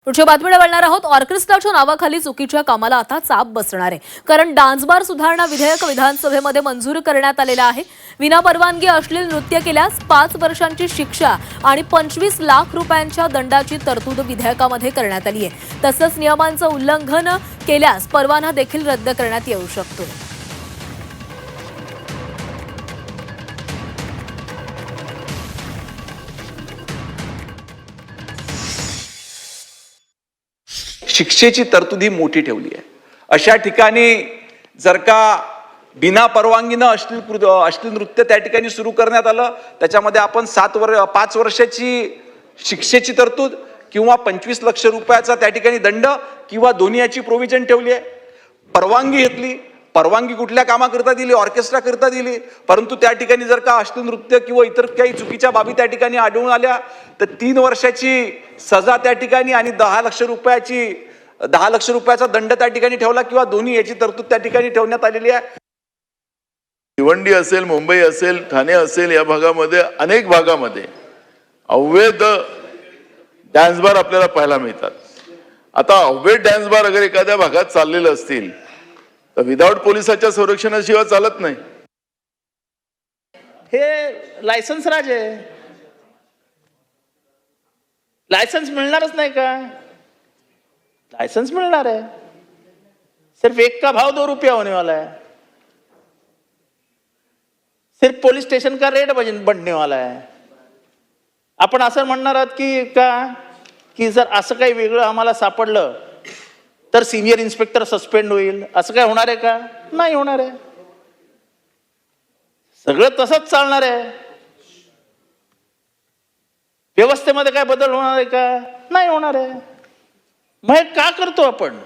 पुढच्या बातमीला वळणार आहोत। ऑर्केस्ट्राच्या नावाखाली चुकीच्या कामाला आता चाप बसणार आहे, कारण डान्स बार सुधारणा विधेयक विधानसभेमध्ये मंजूर करण्यात आलेलं आहे। विना परवानगी अश्लील नृत्य केल्यास 5 वर्षांची शिक्षा आणि 25 लाख रुपयांच्या दंडाची तरतूद विधेयकामध्ये करण्यात आली आहे। तसंच नियमांचं उल्लंघन केल्यास परवाना देखील रद्द करण्यात येऊ शकतो। शिक्षेची तरतूद ही मोठी ठेवली आहे। अशा ठिकाणी जर का बिना परवानगीनं अश्लील नृत्य त्या ठिकाणी सुरू करण्यात आलं, त्याच्यामध्ये आपण 5 वर्षाची शिक्षेची तरतूद किंवा 25 लाख रुपयाचा त्या ठिकाणी दंड किंवा दोन्ही याची प्रोव्हिजन ठेवली आहे। परवानगी घेतली, परवानगी कुठल्या कामाकरता दिली? ऑर्केस्ट्रा करता दिली। परंतु त्या ठिकाणी जर का अश्लील नृत्य किंवा इतर काही चुकीच्या बाबी त्या ठिकाणी आढळून आल्या तर 3 वर्षाची सजा त्या ठिकाणी आणि 10 लाख रुपयाचा दंड त्या ठिकाणी ठेवला किंवा दोन्ही याची तरतूद त्या ठिकाणी ठेवण्यात आलेली आहे। भिवंडी असेल, मुंबई असेल, ठाणे असेल, या भागामध्ये अनेक भागामध्ये अवैध डान्स बार आपल्याला पाहायला मिळतात। आता अवैध डान्स बार अगर एखाद्या भागात चाललेले असतील तर विदाउट पोलिसाच्या संरक्षणाशिवाय चालत नाही। हे लायसन्स राज आहे, लायसन्स मिळणारच नाही का? लाइसेंस मिलना है, सिर्फ एक का भाव 2 रुपया होने वाला है, सिर्फ पुलिस स्टेशन का रेट बढ़ने वाला है। आपण असं म्हणणार आहात की जर असं काही वेगळं आम्हाला सापडलं तर सिनियर इन्स्पेक्टर सस्पेंड होईल, असं काय होणार आहे का? नाही होणार आहे। सगळं तसंच चालणार आहे। व्यवस्थेमध्ये काय बदल होणार आहे का? नाही होणार आहे। मग का करतो आपण?